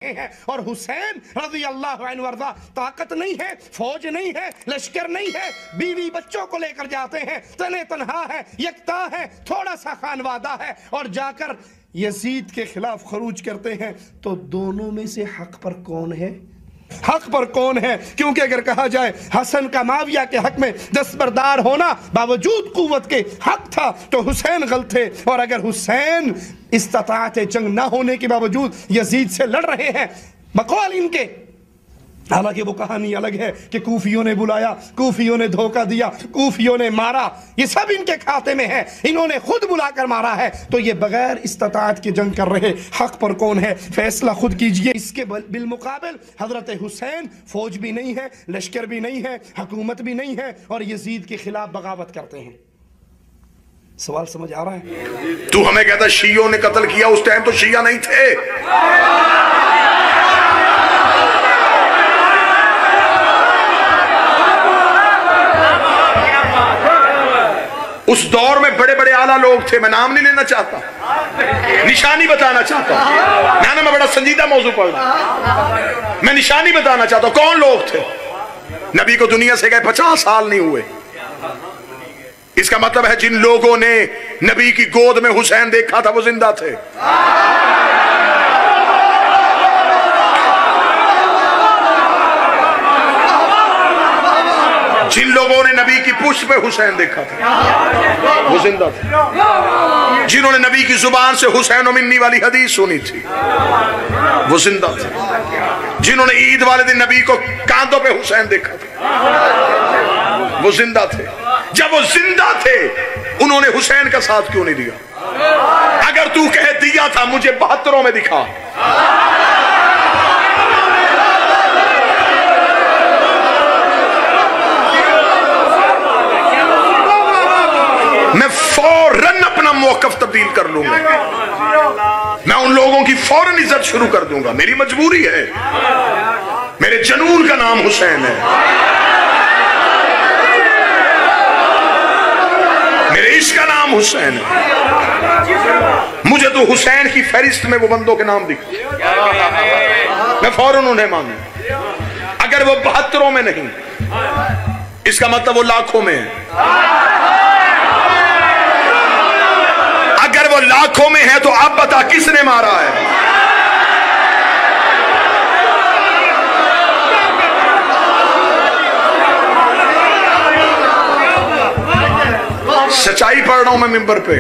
ہیں اور حسین رضی اللہ عنہ وارضہ طاقت نہیں ہے، فوج نہیں ہے، لشکر نہیں ہے، بیوی بچوں کو لے کر جاتے ہیں، تنے تنہا ہے، یکتا ہے، تھوڑا سا خانوادہ ہے اور جا کر یزید کے خلاف خروج کرتے ہیں۔ تو دونوں میں سے حق پر کون ہے؟ حق پر کون ہے؟ کیونکہ اگر کہا جائے حسن کا معاویہ کے حق میں دستبردار ہونا باوجود قوت کے حق تھا تو حسین غلط تھے، اور اگر حسین استطاعت جنگ نہ ہونے کے باوجود یزید سے لڑ رہے ہیں بقول ان کے، حالانکہ وہ کہانی الگ ہے کہ کوفیوں نے بلایا، کوفیوں نے دھوکہ دیا، کوفیوں نے مارا، یہ سب ان کے کھاتے میں ہے، انہوں نے خود بلا کر مارا ہے، تو یہ بغیر استطاعت کی جنگ کر رہے، حق پر کون ہے؟ فیصلہ خود کیجئے۔ اس کے بالمقابل حضرت حسین فوج بھی نہیں ہے، لشکر بھی نہیں ہے، حکومت بھی نہیں ہے، اور یزید کے خلاف بغاوت کرتے ہیں۔ سوال سمجھ آ رہا ہے؟ تو ہمیں کہتا شیعوں نے قتل کیا، اس ٹائم تو شیعہ نہیں تھے۔ اس دور میں بڑے بڑے اعلیٰ لوگ تھے، میں نام نہیں لینا چاہتا، نشانی بتانا چاہتا ہوں، میں بڑا سنجیدہ موضوع پڑھ رہا، میں نشانی بتانا چاہتا ہوں کون لوگ تھے۔ نبی کو دنیا سے گئے 50 سال نہیں ہوئے، اس کا مطلب ہے جن لوگوں نے نبی کی گود میں حسین دیکھا تھا وہ زندہ تھے۔ جن لوگوں نے نبی کی پشت پہ حسین دیکھا تھا وہ زندہ تھے۔ جنہوں نے نبی کی زبان سے حسین و منی والی حدیث سنی تھی وہ زندہ تھے۔ جنہوں نے عید والے دن نبی کو کاندھوں پہ حسین دیکھا تھا وہ زندہ تھے۔ جب وہ زندہ تھے انہوں نے حسین کا ساتھ کیوں نہیں دیا؟ اگر تو کہہ دیا تھا مجھے 72 میں دکھا، میں فوراً اپنا موقف تبدیل کر لوں گا، میں ان لوگوں کی فوراً عزت شروع کر دوں گا۔ میری مجبوری ہے، میرے جنون کا نام حسین ہے، میرے عشق کا نام حسین ہے۔ مجھے تو حسین کی فہرست میں وہ بندوں کے نام دکھا، میں فوراً انہیں مانوں۔ اگر وہ 72 میں نہیں، اس کا مطلب وہ لاکھوں میں ہے۔ اگر وہ لاکھوں میں ہے تو اب بتا کس نے مارا ہے؟ سچائی پڑھ رہا ہوں میں ممبر پہ،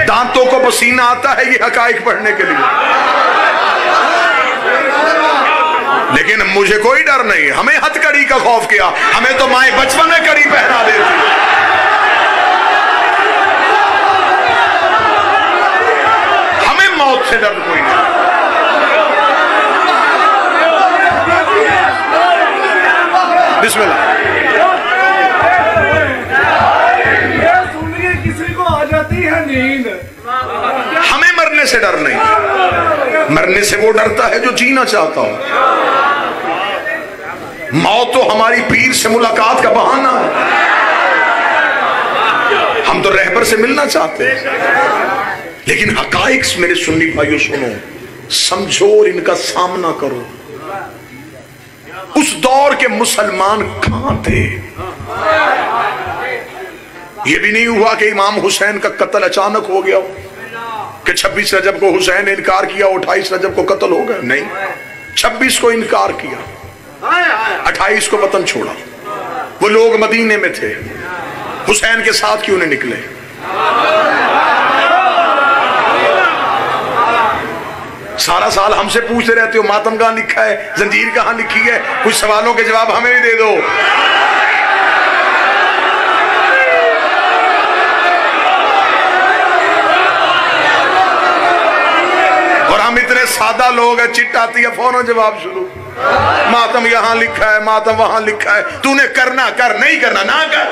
دانتوں کو پسینہ آتا ہے یہ حقائق پڑھنے کے لیے، لیکن مجھے کوئی ڈر نہیں۔ ہمیں ہتھ کڑی کا خوف کیا، ہمیں تو مائیں بچپن میں کڑی پہنا دیتی۔ موت سے ڈر کوئی نہیں۔ بسم اللہ۔ سنیے کسی کو آ جاتی ہے نیند، ہمیں مرنے سے ڈر نہیں، مرنے سے وہ ڈرتا ہے جو جینا چاہتا ہو۔ موت تو ہماری پیر سے ملاقات کا بہانہ ہے، ہم تو رہبر سے ملنا چاہتے ہیں، لیکن حقائق میرے سنی بھائیوں سنو، سمجھو اور ان کا سامنا کرو۔ اس دور کے مسلمان کہاں تھے؟ یہ بھی نہیں ہوا کہ امام حسین کا قتل اچانک ہو گیا کہ 26 رجب کو حسین نے انکار کیا 28 رجب کو قتل ہو گیا، نہیں، 26 کو انکار کیا، 28 کو وطن چھوڑا۔ وہ لوگ مدینے میں تھے، حسین کے ساتھ کیوں نہیں نکلے؟ سارا سال ہم سے پوچھتے رہتے ہو ماتم کہاں لکھا ہے، زنجیر کہاں لکھی ہے، کچھ سوالوں کے جواب ہمیں بھی دے دو۔ اور ہم اتنے سادہ لوگ ہیں، چٹ آتی ہے فوراً جواب شروع، ماتم یہاں لکھا ہے، ماتم وہاں لکھا ہے، تو نے کرنا کر، نہیں کرنا نہ کر۔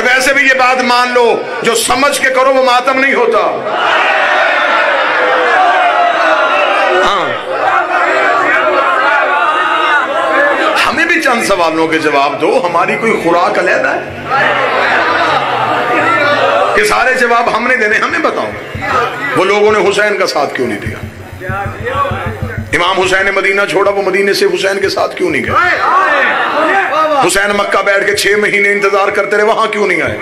ویسے بھی یہ بات مان لو، جو سمجھ کے کرو وہ ماتم نہیں ہوتا۔ ہاں، ہمیں بھی چند سوالوں کے جواب دو، ہماری کوئی خوراک علیحدہ ہے؟ یہ سارے جواب ہم نے دینے، ہمیں بتاؤ وہ لوگوں نے حسین کا ساتھ کیوں نہیں دیا؟ امام حسین نے مدینہ چھوڑا، وہ مدینے سے حسین کے ساتھ کیوں نہیں گئے؟ حسین مکہ بیٹھ کے 6 مہینے انتظار کرتے رہے، وہاں کیوں نہیں آئے؟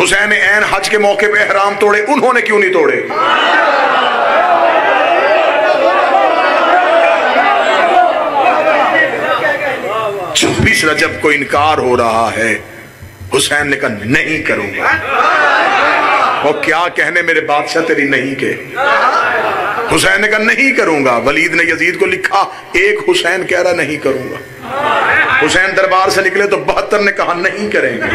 حسین عین حج کے موقع پہ احرام توڑے، انہوں نے کیوں نہیں توڑے؟ 24 رجب کو انکار ہو رہا ہے، حسین نے کہا نہیں کروں گا۔ وہ کیا کہنے میرے بادشاہ تیری نہیں کے؟ حسین نے کہا نہیں کروں گا۔ ولید نے یزید کو لکھا، ایک حسین کہہ رہا نہیں کروں گا۔ حسین دربار سے نکلے تو 72 نے کہا نہیں کریں گے۔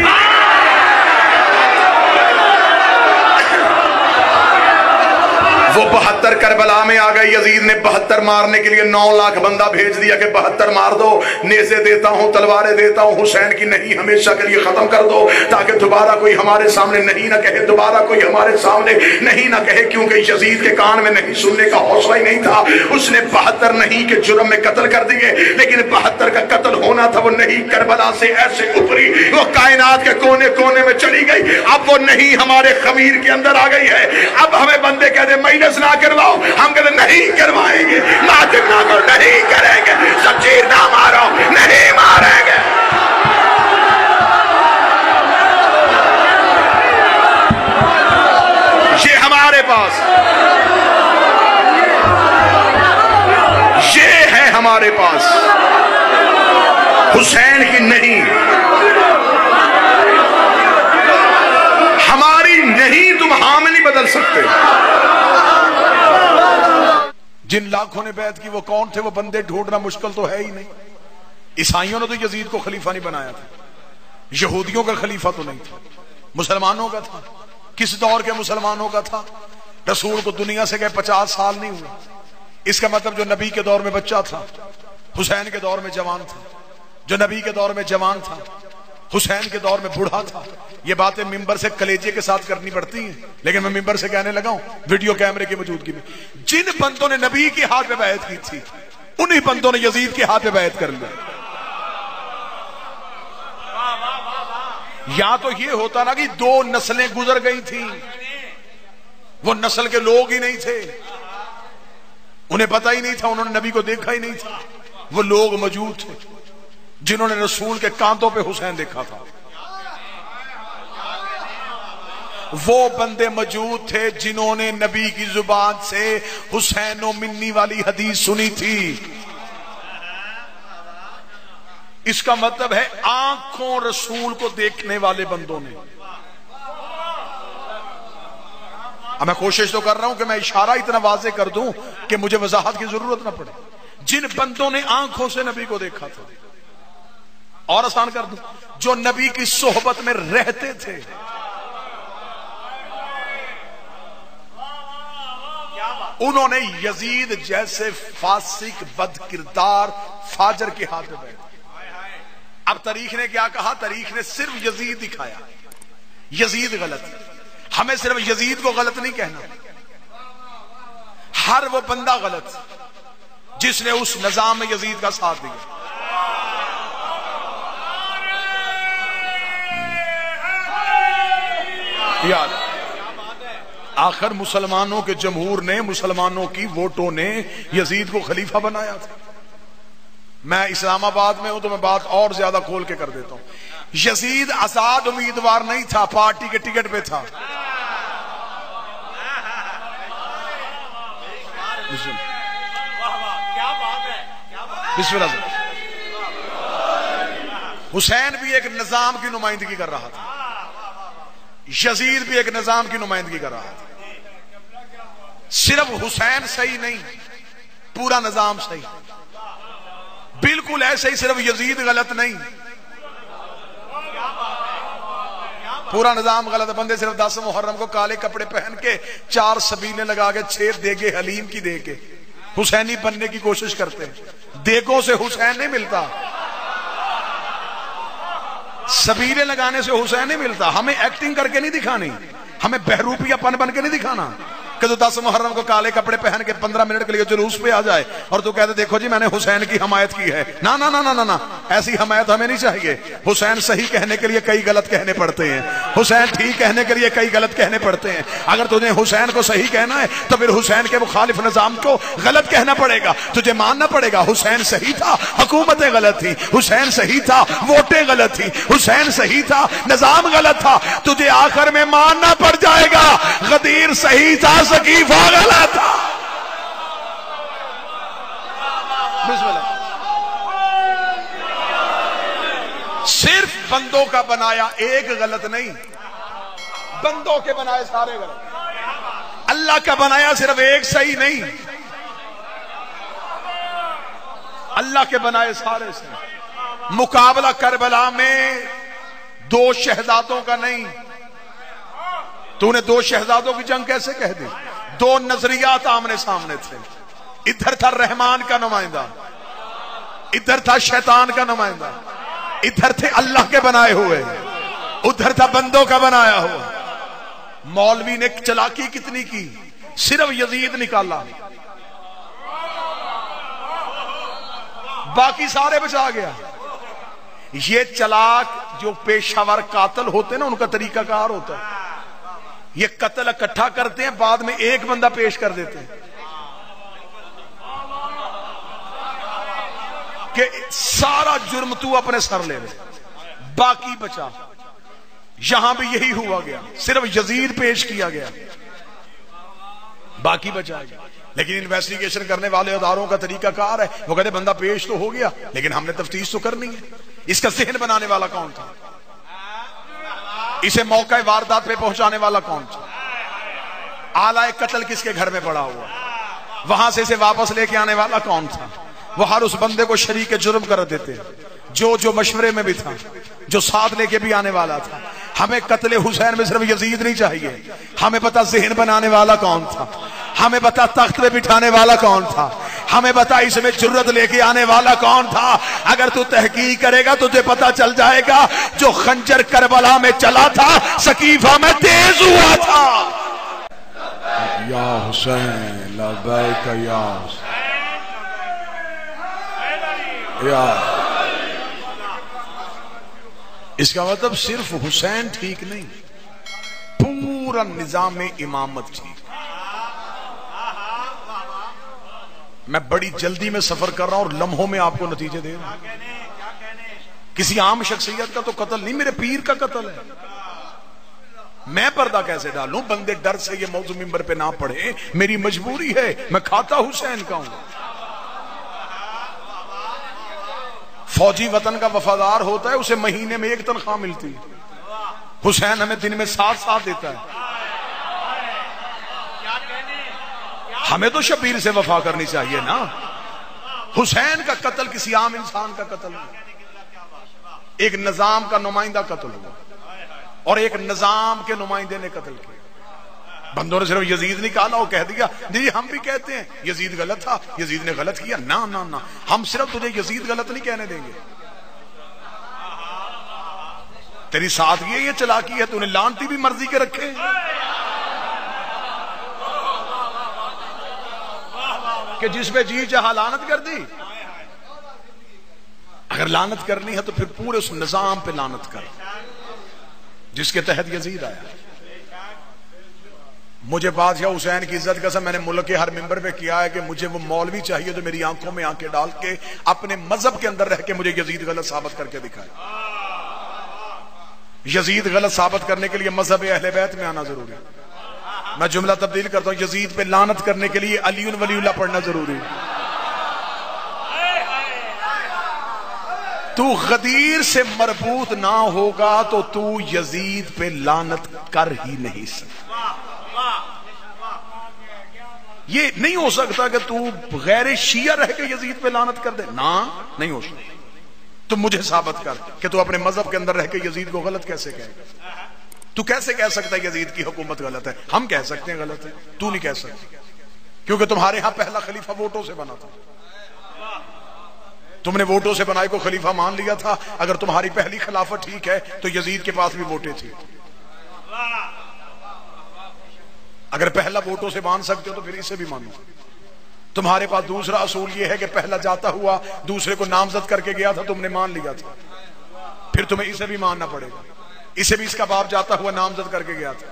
وہ 72 کربلا میں آ گئے، یزید نے 72 مارنے کے لیے 9 لاکھ بندہ بھیج دیا کہ 72 مار دو، نیزے دیتا ہوں، تلواریں دیتا ہوں، حسین کی نہیں ہمیشہ کے لیے ختم کر دو، تاکہ دوبارہ کوئی ہمارے سامنے نہیں نہ کہے، دوبارہ کوئی ہمارے سامنے نہیں نہ کہے، کیونکہ یزید کے کان میں نہیں سننے کا حوصلہ ہی نہیں تھا۔ اس نے 72 نہیں کے جرم میں قتل کر دیے، لیکن 72 کا قتل ہونا تھا، وہ نہیں کربلا سے ایسے اوپری وہ کائنات کے کونے کونے میں چلی گئی۔ اب وہ نہیں ہمارے خمیر کے اندر آ گئی ہے۔ اب ہمیں بندے کہتے مائنس نہ کرواؤ، ہم کہتے نہیں کروائیں گے، ناطق نہ کرو نہیں کریں گے، زنجیر نہ مارو نہیں ماریں گے۔ یہ ہمارے پاس، یہ ہے ہمارے پاس حسین کی نہیں، ہماری نہیں تم ہاں میں نہیں بدل سکتے۔ جن لاکھوں نے بیعت کی وہ کون تھے؟ وہ بندے ڈھونڈنا مشکل تو ہے ہی نہیں۔ عیسائیوں نے تو یزید کو خلیفہ نہیں بنایا تھا، یہودیوں کا خلیفہ تو نہیں تھا، مسلمانوں کا تھا۔ کس دور کے مسلمانوں کا تھا؟ رسول کو دنیا سے گئے 50 سال نہیں ہوئے، اس کا مطلب جو نبی کے دور میں بچہ تھا، حسین کے دور میں جوان تھا، جو نبی کے دور میں جوان تھا، حسین کے دور میں بوڑھا تھا۔ یہ باتیں ممبر سے کلیجے کے ساتھ کرنی پڑتی ہیں، لیکن میں ممبر سے کہنے لگا ہوں ویڈیو کیمرے کی موجودگی میں۔ جن بندوں نے نبی کے ہاتھ پہ بیعت کی تھی، انہی بندوں نے یزید کے ہاتھ پہ بیعت کر لیا۔ یا تو یہ ہوتا نا کہ 2 نسلیں گزر گئی تھیں، وہ نسل کے لوگ ہی نہیں تھے، انہیں پتہ ہی نہیں تھا، انہوں نے نبی کو دیکھا ہی نہیں تھا۔ وہ لوگ موجود تھے جنہوں نے رسول کے کاندھوں پہ حسین دیکھا تھا، وہ بندے موجود تھے جنہوں نے نبی کی زبان سے حسین و منی والی حدیث سنی تھی۔ اس کا مطلب ہے آنکھوں رسول کو دیکھنے والے بندوں نے۔ اب میں کوشش تو کر رہا ہوں کہ میں اشارہ اتنا واضح کر دوں کہ مجھے وضاحت کی ضرورت نہ پڑے۔ جن بندوں نے آنکھوں سے نبی کو دیکھا تھا، اور آسان کر دوں، جو نبی کی صحبت میں رہتے تھے، انہوں نے یزید جیسے فاسق بد کردار فاجر کے ہاتھ میں بیٹھے۔ اب تاریخ نے کیا کہا؟ تاریخ نے صرف یزید دکھایا، یزید غلط۔ ہمیں صرف یزید کو غلط نہیں کہنا، ہر وہ بندہ غلط جس نے اس نظام میں یزید کا ساتھ دیا۔ یاد آخر مسلمانوں کے جمہور نے، مسلمانوں کی ووٹوں نے یزید کو خلیفہ بنایا تھا۔ میں اسلام آباد میں ہوں تو میں بات اور زیادہ کھول کے کر دیتا ہوں۔ یزید آزاد امیدوار نہیں تھا، پارٹی کے ٹکٹ پہ تھا۔ بسم اللہ۔ حسین بھی ایک نظام کی نمائندگی کر رہا تھا، یزید بھی ایک نظام کی نمائندگی کر رہا تھا۔ صرف حسین صحیح نہیں، پورا نظام صحیح۔ بالکل ایسے ہی صرف یزید غلط نہیں، پورا نظام غلط ہے۔ بندے صرف 10 محرم کو کالے کپڑے پہن کے 4 سبیلیں لگا کے 6 دیگے حلیم کی دے کے حسینی بننے کی کوشش کرتے ہیں۔ دیگوں سے حسین نہیں ملتا، سبیلیں لگانے سے حسین نہیں ملتا۔ ہمیں ایکٹنگ کر کے نہیں دکھانی، ہمیں بہروپیہ پن بن کے نہیں دکھانا، کہ تو 10 محرم کو کالے کپڑے پہن کے 15 منٹ کے لیے جلوس پہ آ جائے اور تو کہتے دیکھو جی میں نے حسین کی حمایت کی ہے. نا نا نا نا نا, ایسی حمایت ہمیں نہیں چاہیے. حسین صحیح کہنے کے لیے کئی غلط کہنے پڑتے ہیں, حسین ٹھیک کہنے کے لیے کئی غلط کہنے پڑتے ہیں. اگر تجھے حسین کو صحیح کہنا ہے تو پھر حسین کے مخالف نظام کو غلط کہنا پڑے گا. تجھے ماننا پڑے گا حسین صحیح تھا, حکومتیں غلط تھی. حسین صحیح تھا, ووٹیں غلط تھی. حسین صحیح تھا, نظام غلط تھا. تجھے آخر میں ماننا پڑ جائے گا غدیر صحیح تھا, سقیفہ غلط تھا. بسم اللہ. صرف بندوں کا بنایا ایک غلط نہیں, بندوں کے بنائے سارے غلط. اللہ کا بنایا صرف ایک صحیح نہیں, اللہ کے بنائے سارے صحیح. مقابلہ کربلا میں 2 شہزادوں کا نہیں. تو نے 2 شہزادوں کی جنگ کیسے کہہ دی؟ 2 نظریات آمنے سامنے تھے. ادھر تھا رحمان کا نمائندہ, ادھر تھا شیطان کا نمائندہ. ادھر تھے اللہ کے بنائے ہوئے, ادھر تھا بندوں کا بنایا ہوا. مولوی نے چلاکی کتنی کی, صرف یزید نکالا, باقی سارے بچا گیا. یہ چلاک جو پیشہ ور قاتل ہوتے ہیں نا, ان کا طریقہ کار ہوتا ہے. یہ قتل اکٹھا کرتے ہیں, بعد میں ایک بندہ پیش کر دیتے ہیں کہ سارا جرم تو اپنے سر لے لے, باقی بچا. یہاں بھی یہی ہوا گیا, صرف یزید پیش کیا گیا, باقی بچا گیا. لیکن انویسٹیگیشن کرنے والے اداروں کا طریقہ کار ہے, وہ کہتے بندہ پیش تو ہو گیا لیکن ہم نے تفتیش تو کرنی ہے. اس کا ذہن بنانے والا کون تھا, اسے موقع واردات پہ پہنچانے والا کون تھا, آلہ قتل کس کے گھر میں پڑا ہوا, وہاں سے اسے واپس لے کے آنے والا کون تھا. وہ ہر اس بندے کو شریک جرم کر دیتے جو مشورے میں بھی تھا, جو ساتھ لے کے بھی آنے والا تھا. ہمیں قتل حسین میں صرف یزید نہیں چاہیے, ہمیں پتا ذہن بنانے والا کون تھا, ہمیں پتا تخت پہ بٹھانے والا کون تھا, ہمیں پتا اس میں جرت لے کے آنے والا کون تھا. اگر تو تحقیق کرے گا تجھے پتا چل جائے گا جو خنجر کربلا میں چلا تھا سقیفہ میں تیز ہوا تھا. یا حسین لبیک یا حسین, یا اس کا مطلب صرف حسین ٹھیک نہیں, پورا نظام امامت ٹھیک. میں بڑی جلدی میں سفر کر رہا ہوں اور لمحوں میں آپ کو نتیجے دے رہا ہوں. کسی عام شخصیت کا تو قتل نہیں, میرے پیر کا قتل ہے. میں پردہ کیسے ڈالوں؟ بندے ڈر سے یہ موضوع منبر پہ نہ پڑھے, میری مجبوری ہے, میں کھاتا حسین کا ہوں. فوجی وطن کا وفادار ہوتا ہے, اسے مہینے میں 1 تنخواہ ملتی. حسین ہمیں دن میں 7 دیتا ہے. ہمیں تو شبیر سے وفا کرنی چاہیے نا. حسین کا قتل کسی عام انسان کا قتل نہیں, ایک نظام کا نمائندہ قتل ہوا اور ایک نظام کے نمائندے نے قتل کیا. بندوں نے صرف یزید نکالا اور کہہ دیا جی ہم بھی کہتے ہیں یزید غلط تھا, یزید نے غلط کیا. نا نا نا, ہم صرف تجھے یزید غلط نہیں کہنے دیں گے. تیری ساتھ یہ چلاکی ہے, تو نے لانتی بھی مرضی کے رکھے. کہ جس پہ جی چاہا لعنت کر دی. اگر لعنت کرنی ہے تو پھر پورے اس نظام پہ لعنت کر جس کے تحت یزید آیا. مجھے بادشاہ حسین کی عزت قسم میں نے ملک کے ہر ممبر پہ کیا ہے کہ مجھے وہ مولوی چاہیے جو میری آنکھوں میں آنکھیں ڈال کے اپنے مذہب کے اندر رہ کے مجھے یزید غلط ثابت کر کے دکھائے. یزید غلط ثابت کرنے کے لیے مذہب اہل بیت میں آنا ضروری ہے. میں جملہ تبدیل کرتا ہوں, یزید پہ لعنت کرنے کے لیے علی ولی اللہ پڑھنا ضروری ہے. تو غدیر سے مربوط نہ ہوگا تو تو یزید پہ لعنت کر ہی نہیں سکتا. یہ نہیں ہو سکتا کہ تو غیر شیعہ رہ کے یزید پہ لعنت کر دے. نا, نہیں ہو سکتا. تو مجھے ثابت کر کہ تو اپنے مذہب کے اندر رہ کے یزید کو غلط کیسے کہے گا. تو کیسے کہہ سکتا ہے یزید کی حکومت غلط ہے؟ ہم کہہ سکتے ہیں غلط ہے, تو نہیں کہہ سکتا, کیونکہ تمہارے ہاں پہلا خلیفہ ووٹوں سے بنا تھا. تم نے ووٹوں سے بنائے کو خلیفہ مان لیا تھا. اگر تمہاری پہلی خلافت ٹھیک ہے تو یزید کے پاس بھی ووٹیں تھی. اگر پہلا ووٹوں سے مان سکتے ہو تو پھر اسے بھی مانو. تمہارے پاس دوسرا اصول یہ ہے کہ پہلا جاتا ہوا دوسرے کو نامزد کر کے گیا تھا، تم نے مان لیا تھا، پھر تمہیں اسے بھی ماننا پڑے گا. اسے بھی اس کا باپ جاتا ہوا نامزد کر کے گیا تھا.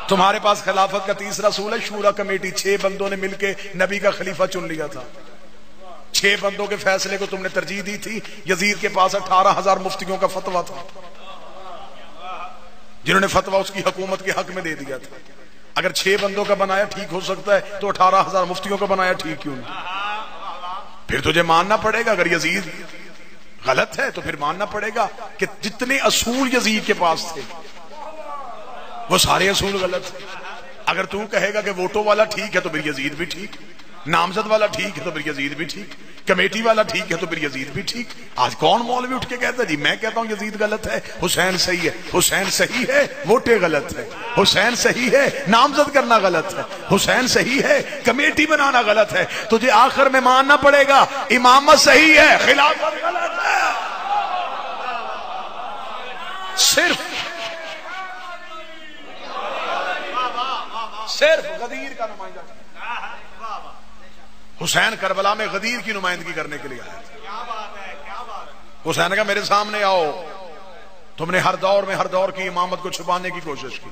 تمہارے پاس خلافت کا تیسرا اصول ہے شورا کمیٹی. 6 بندوں نے مل کے نبی کا خلیفہ چن لیا تھا. 6 بندوں کے فیصلے کو تم نے ترجیح دی تھی. یزید کے پاس 18,000 مفتیوں کا فتویٰ تھا جنہوں نے فتویٰ اس کی حکومت کے حق میں دے دیا تھا. اگر 6 بندوں کا بنایا ٹھیک ہو سکتا ہے تو 18,000 مفتیوں کا بنایا ٹھیک کیوں نہیں؟ پھر تجھے ماننا پڑے گا. اگر یزید غلط ہے تو پھر ماننا پڑے گا کہ جتنے اصول یزید کے پاس تھے وہ سارے اصول غلط ہیں. اگر تو کہے گا کہ ووٹوں والا ٹھیک ہے تو پھر یزید بھی ٹھیک، نامزد والا ٹھیک ہے تو پھر یزید بھی ٹھیک، کمیٹی والا ٹھیک ہے تو پھر یزید بھی ٹھیک. آج کون مولوی اٹھ کے کہتا ہے جی میں کہتا ہوں یزید غلط ہے، حسین صحیح ہے. حسین صحیح ہے، ووٹیں غلط ہے. حسین صحیح ہے، نامزد کرنا غلط ہے. حسین صحیح ہے، کمیٹی بنانا غلط ہے. تجھے آخر میں ماننا پڑے گا امامت صحیح ہے، خلافت غلط ہے. صرف غدیر کا نمائندہ. حسین کربلا میں غدیر کی نمائندگی کرنے کے لیے آیا تھا. حسین نے کہا میرے سامنے آؤ. تم نے ہر دور کی امامت کو چھپانے کی کوشش کی.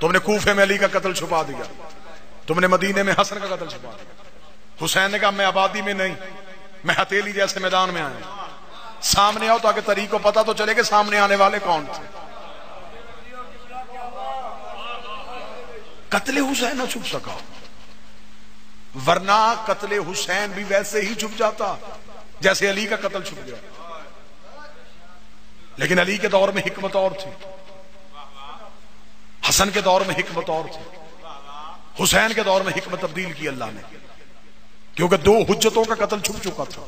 تم نے کوفے میں علی کا قتل چھپا دیا، تم نے مدینے میں حسن کا قتل چھپا دیا. حسین نے کہا میں آبادی میں نہیں، میں ہتھیلی جیسے میدان میں آیا. سامنے آؤ تاکہ طریق کو پتہ تو چلے کہ سامنے آنے والے کون تھے. قتل حسین نہ چھپ سکا، ورنہ قتل حسین بھی ویسے ہی چھپ جاتا جیسے علی کا قتل چھپ گیا. لیکن علی کے دور میں حکمت اور تھی، حسن کے دور میں حکمت اور تھی، حسین کے دور میں حکمت تبدیل کی اللہ نے، کیونکہ 2 حجتوں کا قتل چھپ چکا تھا.